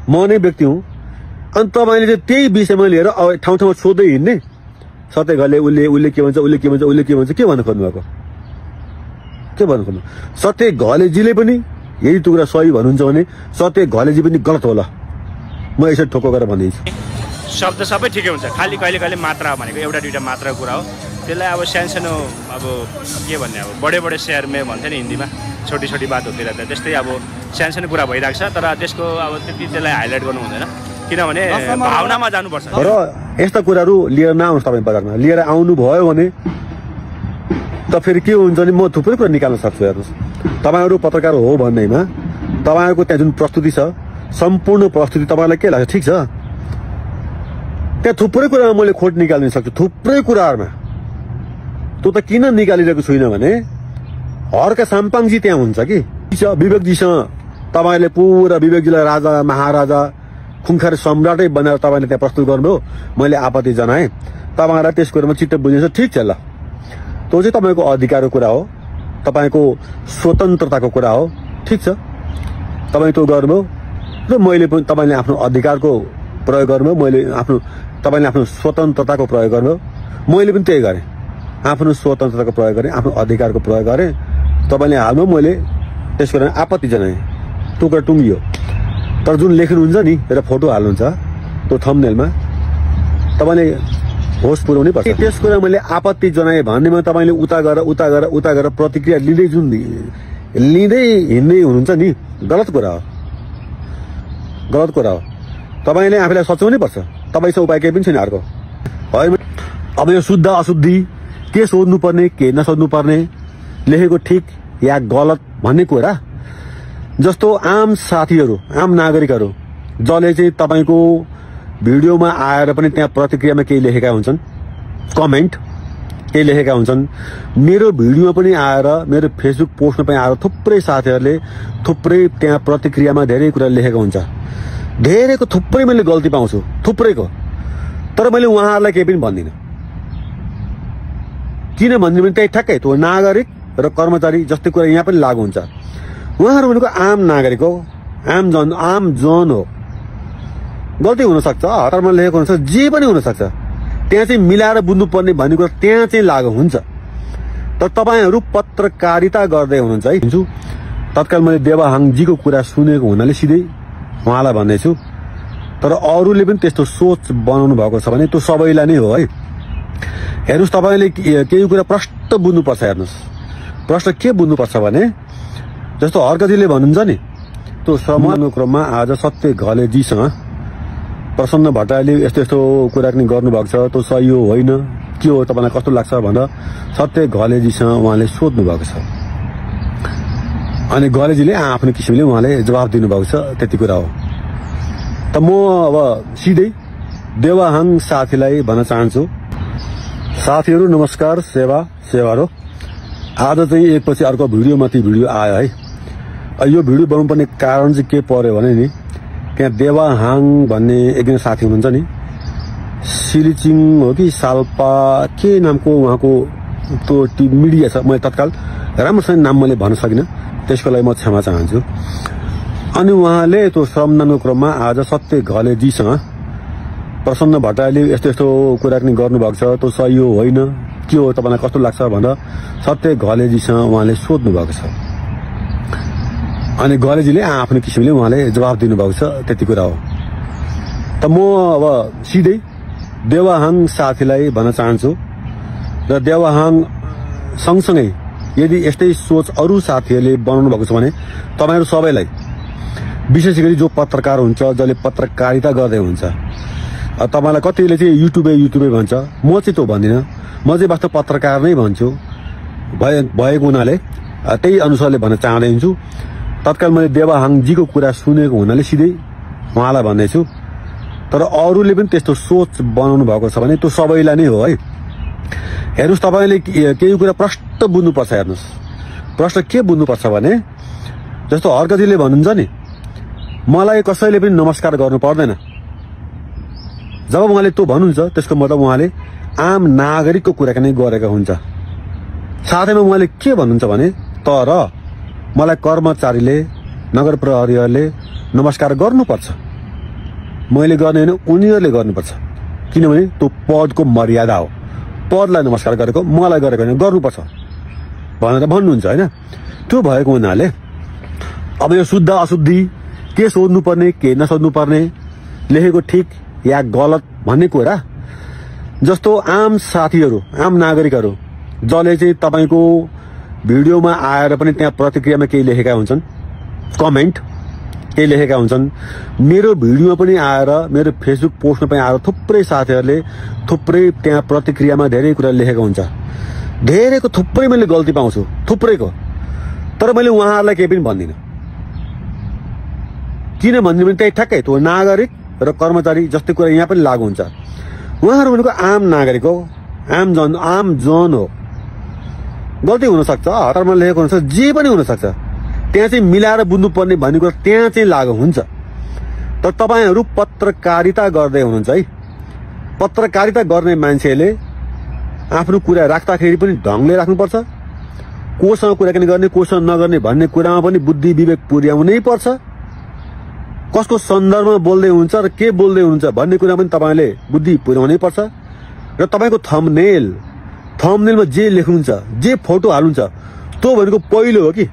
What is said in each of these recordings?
म नै व्यक्ति हुँ। अनि तपाईले चाहिँ त्यही विषयमा लिएर ठाउँ ठाउँमा सोध्दै हिँड्ने, सत्य घरले उसले के भन्छ, उसले के भन्छ, उसले के भन्छ, के भन्न खोज्नु भएको? के भन्नु खोज्नु? सत्य घलेजीले पनि यही कुरा सही भन्नुहुन्छ भने सत्य घलेजी पनि गलत होला, म यसरी ठोको गरेर भनिदिन्छु। शब्द सबै ठिकै हुन्छ, खालि कहिले कहिले मात्रा भनेको एउटा दुईटा मात्रा कुरा हो। त्यसलाई अब सानो अब के भन्ने, अब बडे बडे शेयर में भन्थे नि हिन्दीमा, छोटी छोटी बात होती रहता है, त्यस्तै अब सानो कुरा भइरहेको छ। तर त्यसको अब त्यति त्यसलाई हाइलाइट गर्नु हुँदैन, किनभने भावनामा जानुपर्छ। र यस्ता कुराहरू लिएर नआउनुहोस्। तपाईँ बजारमा लिएर आउनु भयो भने त फेरि के हुन्छ नि, म थुप्रै कुरा निकाल्न सक्छु। हेर्नुहोस्, तपाईँहरू पत्रकार हो भन्दैमा तपाईँहरूको त्यहाँ जुन प्रस्तुति छ, सम्पूर्ण प्रस्तुति तपाईँलाई के लाग्छ? ठिक छ, त्यहाँ थुप्रै कुरामा मैले खोट निकाल्न सक्छु, थुप्रै कुराहरूमा। त्यो त किन निकालिरहेको छुइनँ भने हर्का साम्पाङजी त्यहाँ हुन्छ कि विवेकजीसँग तपाईँले पुरा विवेकजीलाई राजा महाराजा खुङखारे सम्राटै बनाएर तपाईँले त्यहाँ प्रस्तुत गर्नुभयो। मैले आपत्ति जनाएँ, तपाईँलाई त्यस कुरामा चित्त बुझिन्छ। ठिक छ ल, त्यो चाहिँ तपाईँको अधिकारको कुरा हो, तपाईँको स्वतन्त्रताको कुरा हो। ठिक छ, तपाईँ त्यो गर्नुभयो र मैले पनि तपाईँले आफ्नो अधिकारको प्रयोग गर्नुभयो, मैले तपाईँले आफ्नो स्वतन्त्रताको प्रयोग गर्नुभयो, मैले पनि त्यही गरेँ। आफ्नो स्वतन्त्रताको प्रयोग गरेँ, आफ्नो अधिकारको प्रयोग गरेँ। तपाईँले हाल्नु, मैले त्यसको लागि आपत्ति जनाएँ, त्यो कुरा टुङ्गियो। तर जुन लेख्नुहुन्छ नि र फोटो हाल्नुहुन्छ त्यो थम्बनेलमा, तपाईँले होस पुर्याउनै पर्छ। त्यस कुरा मैले आपत्ति जनाएँ भन्नेमा तपाईँले उता गरेर प्रतिक्रिया लिँदै हिँड्दै हुनुहुन्छ नि, गलत कुरा हो, गलत कुरा हो। तपाईँले आफैलाई सच्याउनै पर्छ। तपाईँसँग उपाय केही पनि छैन अर्को। होइन, अब यो शुद्ध अशुद्धि के सोध्नुपर्ने के नसोध्नुपर्ने, लेखेको ठिक या गलत भन्ने कुरा, जस्तो आम साथीहरू, आम नागरिकहरू जसले चाहिँ तपाईँको भिडियोमा आएर पनि त्यहाँ प्रतिक्रियामा केही लेखेका हुन्छन्, कमेन्ट केही लेखेका हुन्छन्, मेरो भिडियोमा पनि आएर, मेरो फेसबुक पोस्टमा पनि आएर थुप्रै साथीहरूले थुप्रै त्यहाँ प्रतिक्रियामा धेरै कुरा लेखेको हुन्छ। धेरैको थुप्रै मैले गल्ती पाउँछु, थुप्रैको। तर मैले उहाँहरूलाई केही पनि भन्दिनँ। किन भन्दिनँ भने त्यही ठ्याक्कै त्यो नागरिक र कर्मचारी जस्तै कुरा यहाँ पनि लागू हुन्छ। उहाँहरू भनेको आम नागरिक हो, आम जन हो। गल्ती हुनसक्छ, हतारमा लेखेको हुनसक्छ, जे पनि हुनसक्छ। त्यहाँ चाहिँ मिलाएर बुझ्नुपर्ने भन्ने कुरा त्यहाँ चाहिँ लागू हुन्छ। तर तपाईँहरू पत्रकारिता गर्दै हुनुहुन्छ है। तत्काल मैले देवाहाङजीको कुरा सुनेको हुनाले सिधै उहाँलाई भन्दैछु। तर अरूले पनि त्यस्तो सोच बनाउनु भएको छ भने त्यो सबैलाई नै हो है। हेर्नुहोस्, तपाईँले केही कुरा प्रष्ट बुझ्नुपर्छ। हेर्नुहोस्, प्रश्न के बुझ्नुपर्छ भने, जस्तो हर्कजीले भन्नुहुन्छ नि, त्यो सम्मानको क्रममा आज सत्य घलेजीसँग प्रसन्न भट्टराईले यस्तो यस्तो कुरा पनि गर्नुभएको छ, त्यो सही हो होइन, के हो, तपाईँलाई कस्तो लाग्छ भनेर सत्य घलेजीसँग उहाँले सोध्नु भएको छ। अनि घलेजीले आफ्नो किसिमले उहाँले जवाफ दिनुभएको छ, त्यति कुरा हो। त म अब सिधै देवाहाङ साथीलाई भन्न चाहन्छु, साथीहरू नमस्कार, सेवारो। आज चाहिँ एकपछि अर्को भिडियोमाथि भिडियो आयो है। यो भिडियो बनाउनुपर्ने कारण चाहिँ के पर्यो भने नि, त्यहाँ देवाहाङ भन्ने एकजना साथी हुनुहुन्छ नि, सिलिचिङ हो कि साल्पा के नामको उहाँको त्यो मिडिया छ, मैले तत्काल राम्रोसँग नाम मैले भन्न सकिनँ, त्यसको लागि म क्षमा चाहन्छु। अनि उहाँले त्यो श्रमदानको क्रममा आज सत्य घलेजीसँग प्रसन्न भट्टराईले यस्तो यस्तो कुरा पनि गर्नुभएको छ, त्यो सही हो होइन, के हो, तपाईँलाई कस्तो लाग्छ भनेर सत्य घलेजीसँग उहाँले सोध्नु भएको छ। अनि घलेजीले आफ्नो किसिमले उहाँले जवाफ दिनुभएको छ, त्यति कुरा हो। त म अब सिधै देवाहाङ साथीलाई भन्न चाहन्छु र देवाहाङ सँगसँगै यदि यस्तै सोच अरू साथीहरूले बनाउनु भएको छ भने तपाईँहरू सबैलाई, विशेष गरी जो पत्रकार हुन्छ, जसले पत्रकारिता गर्दै हुन्छ, तपाईँलाई कतिले चाहिँ युट्युबै भन्छ, म चाहिँ त्यो भन्दिनँ। म चाहिँ वास्तव पत्रकार नै भन्छु, भएको हुनाले त्यही अनुसारले भन्न चाहँदैछु। तत्काल मैले देवाहाङजीको कुरा सुनेको हुनाले सिधै उहाँलाई भन्दैछु। तर अरूले पनि त्यस्तो सोच बनाउनु भएको छ भने त्यो सबैलाई नै हो है। हेर्नुहोस्, तपाईँले केही कुरा प्रष्ट बुझ्नुपर्छ। हेर्नुहोस्, प्रश्न के बुझ्नुपर्छ भने, जस्तो हर्कजीले भन्नुहुन्छ नि, मलाई कसैले पनि नमस्कार गर्नु पर्दैन। जब उहाँले त्यो भन्नुहुन्छ त्यसको मतलब उहाँले आम नागरिकको कुराकानी गरेका हुन्छ। साथैमा उहाँले के भन्नुहुन्छ भने, तर मलाई कर्मचारीले, नगर प्रहरीहरूले नमस्कार गर्नुपर्छ। मैले गर्ने होइन, उनीहरूले गर्नुपर्छ। किनभने त्यो पदको मर्यादा हो। पदलाई नमस्कार गरेको, मलाई गरेको होइन, गर्नुपर्छ भनेर भन्नुहुन्छ होइन। त्यो भएको हुनाले अब यो शुद्ध अशुद्धि, के सोध्नुपर्ने के नसोध्नुपर्ने, लेखेको ठिक या गलत भन्ने कुरा जस्तो आम साथीहरू, आम नागरिकहरू जसले चाहिँ तपाईँको भिडियोमा आएर पनि त्यहाँ प्रतिक्रियामा केही लेखेका हुन्छन्, कमेन्ट केही लेखेका हुन्छन्, मेरो भिडियोमा पनि आएर, मेरो फेसबुक पोस्टमा पनि आएर थुप्रै साथीहरूले थुप्रै त्यहाँ प्रतिक्रियामा धेरै कुरा लेखेको हुन्छ। धेरैको थुप्रै मैले गल्ती पाउँछु, थुप्रैको, तर मैले उहाँहरूलाई केही पनि भन्दिनँ। किन भन्दिनँ भने त्यही ठ्याक्कै त्यो नागरिक र कर्मचारी जस्तै कुरा यहाँ पनि लागू हुन्छ। उहाँहरू भनेको आम नागरिक हो, आम जन हो। गल्ती हुनसक्छ, हतारमा लेखेको हुनसक्छ, जे पनि हुनसक्छ। त्यहाँ चाहिँ मिलाएर बुझ्नुपर्ने भन्ने कुरा त्यहाँ चाहिँ लागू हुन्छ। तर तपाईँहरू पत्रकारिता गर्दै हुनुहुन्छ है। पत्रकारिता गर्ने मान्छेले आफ्नो कुरा राख्दाखेरि पनि ढङ्गले राख्नुपर्छ। कोसँग कुराकानी गर्ने, कोसँग नगर्ने भन्ने कुरामा पनि बुद्धि विवेक पुर्याउनै पर्छ। कसको सन्दर्भमा बोल्दै हुन्छ र के बोल्दै हुनुहुन्छ भन्ने कुरा पनि तपाईँले बुद्धि पुर्याउनै पर्छ। र तपाईँको थम्बनेलमा जे लेख्नुहुन्छ, जे फोटो हाल्नुहुन्छ, त्यो भनेको पहिलो हो कि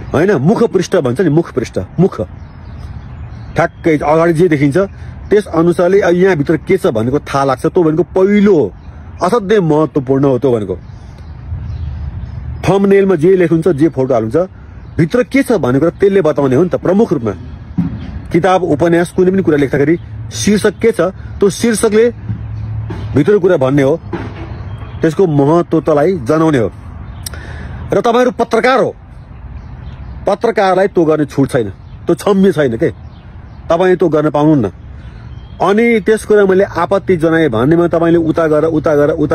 होइन, मुख पृष्ठ भन्छ नि, मुख पृष्ठ, मुख ठ्याक्कै अगाडि जे देखिन्छ त्यस अनुसारले यहाँभित्र के छ भनेको थाहा लाग्छ। त्यो भनेको पहिलो हो, असाध्यै महत्त्वपूर्ण हो। त्यो भनेको थम्बनेलमा जे लेख्नुहुन्छ, जे फोटो हाल्नुहुन्छ, भित्र के छ भन्ने कुरा त्यसले बताउने हो नि त। प्रमुख रूपमा किताब, उपन्यास, कुनै पनि कुरा लेख्दाखेरि शीर्षक के छ, त्यो शीर्षकले भित्र कुरा भन्ने हो, त्यसको महत्त्वतालाई जनाउने हो। र तपाईँहरू पत्रकार हो, पत्रकारलाई त्यो गर्ने छुट छैन, त्यो क्षम्य छैन के, तपाईँ त्यो गर्न पाउनुहुन्न। अनि त्यस कुरा मैले आपत्ति जनाएँ भन्नेमा तपाईँले उता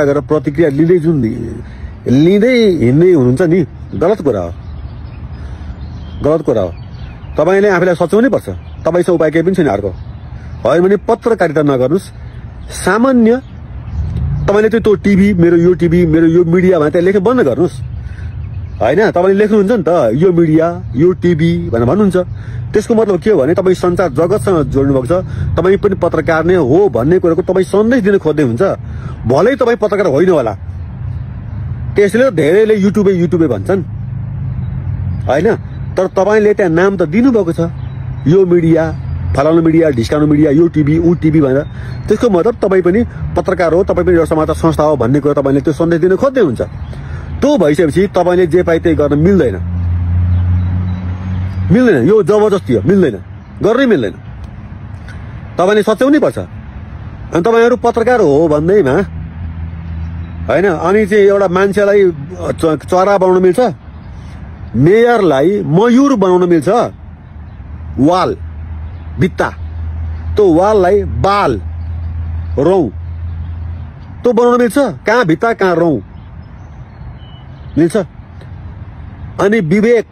गरेर प्रतिक्रिया लिँदै हिँड्दै हुनुहुन्छ नि, गलत कुरा हो, गलत कुरा हो। तपाईँले आफैलाई सच्याउनै पर्छ। तपाईँसँग उपाय केही पनि छैन अर्को, होइन भने पत्रकारिता नगर्नुहोस्। सामान्य तपाईँले त्यो टिभी, मेरो यो मिडिया भने त्यहाँ लेख्न बन्द गर्नुहोस् होइन। तपाईँले लेख्नुहुन्छ नि त, यो मिडिया, यो टिभी भनेर भन्नुहुन्छ। त्यसको मतलब के हो भने तपाईँ संसार जगतसँग जोड्नु भएको छ, तपाईँ पनि पत्रकार नै हो भन्ने कुराको तपाईँ सन्देश दिन खोज्दै हुन्छ। भलै तपाईँ पत्रकार होइन होला, त्यसले धेरैले युट्युबे भन्छन् होइन, तर तपाईँले त्यहाँ नाम त दिनुभएको छ, यो मिडिया, फलानु मिडिया, ढिस्कानु मिडिया, यो टिभी, ऊ टिभी भनेर। त्यसको मतलब तपाईँ पनि पत्रकार हो, तपाईँ पनि एउटा समाचार संस्था हो भन्ने कुरा तपाईँले त्यो सन्देश दिन खोज्दै हुन्छ। त्यो भइसकेपछि तपाईँले जे पाए त्यही गर्न मिल्दैन, यो जबरजस्ती हो, गर्नै मिल्दैन। तपाईँले सच्याउनै पर्छ। अनि तपाईँहरू पत्रकार हो भन्दैमा होइन, अनि चाहिँ एउटा मान्छेलाई चरा बनाउन मिल्छ, मेयरलाई मयूर बनाउन मिल्छ, वाल भित्ता, त्यो वाललाई बाल रौँ त्यो बनाउन मिल्छ, कहाँ भित्ता कहाँ रौँ मिल्छ। अनि विवेक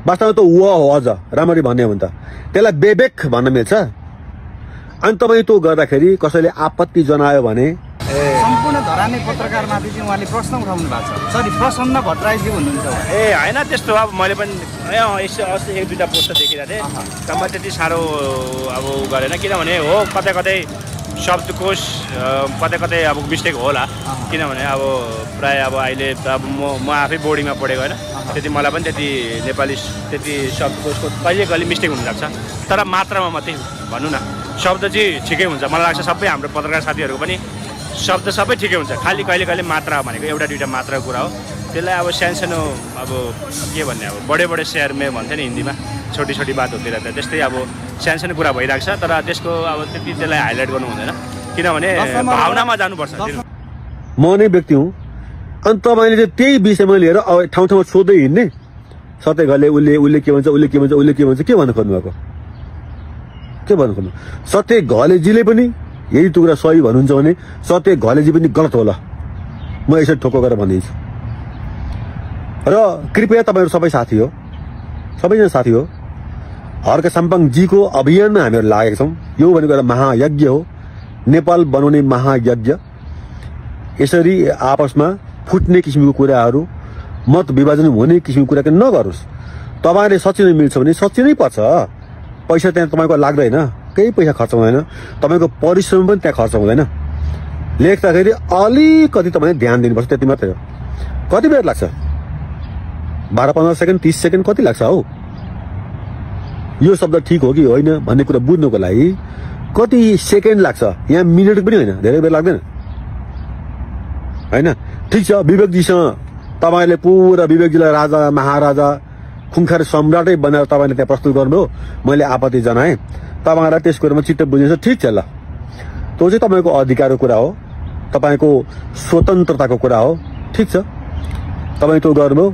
वास्तवमा त व हो, अझ राम्ररी भन्ने हो भने त त्यसलाई बेबेक भन्न मिल्छ। अनि तपाईँ त्यो गर्दाखेरि कसैले आपत्ति जनायो भने सम्पूर्ण धरानी पत्रकारमाथि चाहिँ उहाँले प्रश्न उठाउनु भएको छ। सरी, प्रसन्न भट्टराईजी हुनुहुन्छ। ए होइन, त्यस्तो अब मैले पनि अस्ति एक दुईवटा पोस्ट देखिरहेको थिएँ, तर म त्यति साह्रो अब गरेन। किनभने हो कतै शब्दकोश कतै अब मिस्टेक होला, किनभने अब प्रायः अब अहिले अब म आफै बोर्डिङमा पढेको होइन, त्यति मलाई पनि त्यति नेपाली त्यति शब्दकोशको कहिले मिस्टेक हुनसक्छ। तर मात्रामा मात्रै भनौँ न, शब्द चाहिँ ठिकै हुन्छ मलाई लाग्छ। सबै हाम्रो पत्रकार साथीहरूको पनि शब्द सबै ठिकै हुन्छ, खालि कहिले मात्रा भनेको एउटा दुईवटा मात्रा कुरा हो। त्यसलाई अब सानो अब के भन्ने, अब बडे सेयर में भन्थ्यो नि हिन्दीमा, छोटी बात होती रहता है, त्यस्तै अब सानो कुरा भइरहेको छ। तर त्यसको अब त्यति त्यसलाई हाइलाइट गर्नु हुँदैन, किनभने भावनामा जानुपर्छ। म नै व्यक्ति हुँ, अनि तपाईँले चाहिँ त्यही विषयमा लिएर ठाउँमा सोध्दै हिँड्ने, सत्य घरले उसले के भन्छ के भन्न खोज्नुभएको, के भन्न खोज्नु। सत्य घलेजीले पनि यदि त्यो कुरा सही भन्नुहुन्छ भने सत्य घलेजी पनि गलत होला, म यसरी ठोक्को गरेर भनिदिन्छु। र कृपया तपाईँहरू सबै साथी हो, सबैजना साथी हो, हर्क साम्पाङजीको अभियानमा हामीहरू लागेका छौँ। यो भनेको एउटा महायज्ञ हो, नेपाल बनाउने महायज्ञ। यसरी आपसमा फुट्ने किसिमको कुराहरू, मत विभाजन हुने किसिमको कुरा नगर्नुहोस्। तपाईँले सच्चिनै मिल्छ भने सच्चिनै पर्छ, पैसा त्यहाँ तपाईँको लाग्दैन। केही पैसा खर्च हुँदैन, तपाईँको परिश्रम पनि त्यहाँ खर्च हुँदैन। लेख्दाखेरि अलिकति तपाईँले ध्यान दिनुपर्छ, त्यति मात्रै हो। कति बेर लाग्छ? 12-15 सेकेन्ड 30 सेकेन्ड कति लाग्छ हौ? यो शब्द ठिक हो कि होइन भन्ने कुरा बुझ्नको लागि कति सेकेन्ड लाग्छ? यहाँ मिनट पनि होइन, धेरै बेर लाग्दैन होइन। ठिक छ, विवेकजीसँग तपाईँले पुरा विवेकजीलाई राजा महाराजा खुङ्खार सम्राटै बनाएर तपाईँले त्यहाँ प्रस्तुत गर्नुभयो, मैले आपत्ति जनाएँ। तपाईँलाई त्यस कुरामा चित्त बुझिन्छ, ठिक छ ल, त्यो चाहिँ तपाईँको अधिकारको कुरा हो, तपाईँको स्वतन्त्रताको कुरा हो, ठिक छ, तपाईँ त्यो गर्नुभयो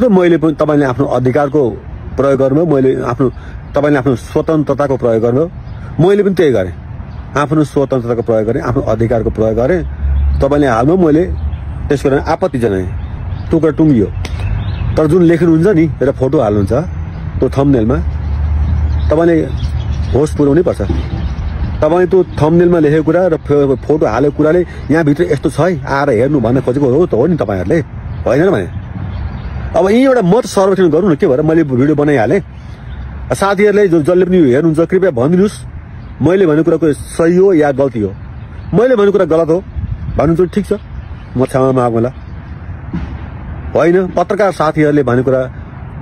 र मैले पनि तपाईँले आफ्नो अधिकारको प्रयोग गर्नुभयो, तपाईँले आफ्नो स्वतन्त्रताको प्रयोग गर्नुभयो, मैले पनि त्यही गरेँ, आफ्नो स्वतन्त्रताको प्रयोग गरेँ, आफ्नो अधिकारको प्रयोग गरेँ। तपाईँले हाल्नु, मैले त्यस कुरामा आपत्ति जनाएँ, त्यो कुरा टुङ्गियो। तर जुन लेख्नुहुन्छ नि र फोटो हाल्नुहुन्छ त्यो थम्बनेलमा, तपाईँले होस पुर्याउनै पर्छ। तपाईँ त्यो थम्बनेलमा लेखेको कुरा र फोटो हालेको कुराले यहाँभित्र यस्तो छ है आएर हेर्नु भन्न खोजेको हो त हो नि तपाईँहरूले, होइन र भने? अब यहीँ एउटा मत सर्वेक्षण गरौँ न, के भएर मैले भिडियो बनाइहालेँ। साथीहरूले जसले पनि हेर्नुहुन्छ कृपया भनिदिनुहोस् मैले भनेको कुराको सही हो या गल्ती हो। मैले भनेको कुरा गलत हो भन्नुहुन्छ, ठिक छ, म क्षमा मागौँला। होइन, पत्रकार साथीहरूले भनेको कुरा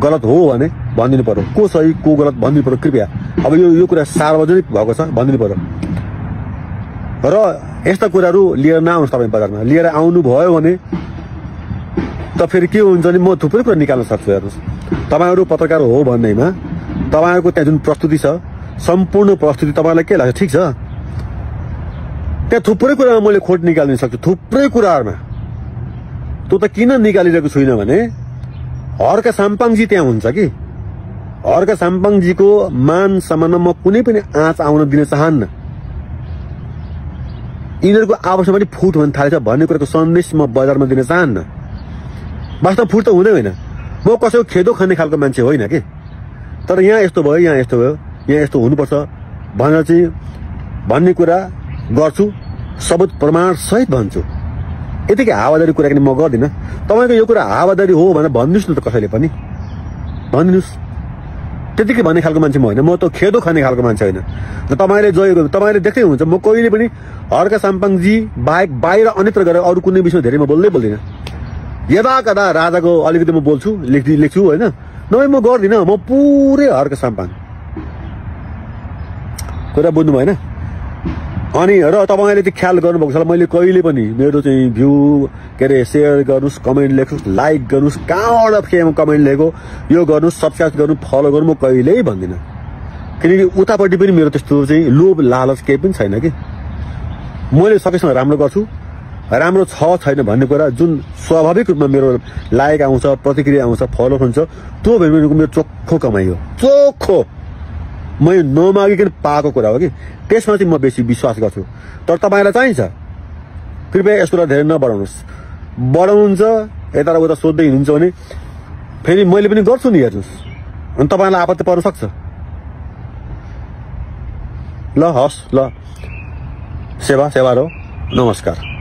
गलत हो भने भनिदिनु पर्यो, को सही को गलत भनिदिनु पर्यो कृपया। अब यो कुरा सार्वजनिक भएको छ, भनिदिनु पर्यो। र यस्ता कुराहरू लिएर नआउनुहोस्, तपाईँ बजारमा लिएर आउनुभयो भने त फेरि के हुन्छ नि, म थुप्रै कुरा निकाल्न सक्छु। हेर्नुहोस्, तपाईँहरू पत्रकार हो भन्दैमा तपाईँहरूको त्यहाँ जुन प्रस्तुति छ, सम्पूर्ण प्रस्तुति तपाईँलाई के लाग्छ? ठिक छ, त्यहाँ थुप्रै कुरामा मैले खोट निकाल्न सक्छु, थुप्रै कुराहरूमा। त्यो त किन निकालिरहेको छुइनँ भने हर्का साम्पाङजी त्यहाँ हुन्छ कि, हर्का साम्पाङजीको मान सम्मानमा म कुनै पनि आँच आउन दिन चाहन्न। यिनीहरूको आवाजमा पनि फुट हुन थालेछ भन्ने कुराको सन्देश म बजारमा दिन चाहन्न। वास्तव फुट त हुँदै होइन, म कसैको खेदो खाने खालको मान्छे होइन कि। तर यहाँ यस्तो भयो, यहाँ यस्तो भयो, यहाँ यस्तो हुनुपर्छ भनेर चाहिँ भन्ने कुरा गर्छु, सबुत प्रमाण सहित भन्छु। यतिकै हावादारी कुरा पनि म गर्दिनँ। तपाईँको यो कुरा हावादारी हो भनेर भनिदिनुहोस् न त, कसैले पनि भनिदिनुहोस्। त्यतिकै भन्ने खालको मान्छे म होइन, म त खेदो खाने खालको मान्छे होइन। र तपाईँले देख्दै हुन्छ म कहिले पनि हर्का साम्पाङजी बाहेक बाहिर अन्यत्र गरेर अरू कुनै विषयमा धेरै म बोल्दिनँ। यदा कदा राजाको अलिकति म बोल्छु, लेख्छु होइन, नभए म गर्दिनँ। म पुरै हर्का साम्पाङ, कुरा बुझ्नु भएन? अनि र तपाईँले त्यो ख्याल गर्नुभएको छ, मैले कहिले पनि मेरो चाहिँ भ्यू के अरे सेयर गर्नुहोस्, कमेन्ट लेख्नुहोस्, लाइक गर्नुहोस्, कहाँबाट फेरि कमेन्ट लेखेको यो गर्नुहोस्, सब्सक्राइब गर्नु, फलो गर्नु, म कहिल्यै भन्दिनँ। किनकि उतापट्टि पनि मेरो त्यस्तो चाहिँ लोभ लालच केही पनि छैन कि। मैले सकेसँग राम्रो गर्छु, राम्रो छ छैन भन्ने कुरा जुन स्वाभाविक रूपमा मेरो लाइक आउँछ, प्रतिक्रिया आउँछ, फलो हुन्छ, त्यो भनेको मेरो चोखो कमाइ हो, चोखो, मैले नमागिकन पाएको कुरा हो कि। त्यसमा चाहिँ म बेसी विश्वास गर्छु। तर तपाईँलाई चाहिन्छ, कृपया यसकोलाई धेरै नबढाउनुहोस्। बढाउनुहुन्छ यता र उता सोध्दै हिँड्नुहुन्छ भने फेरि मैले पनि गर्छु नि, हेर्नुहोस्, अनि तपाईँलाई आपत्ति पर्न सक्छ। ल हस्, ल सेवा सेवा हो, नमस्कार।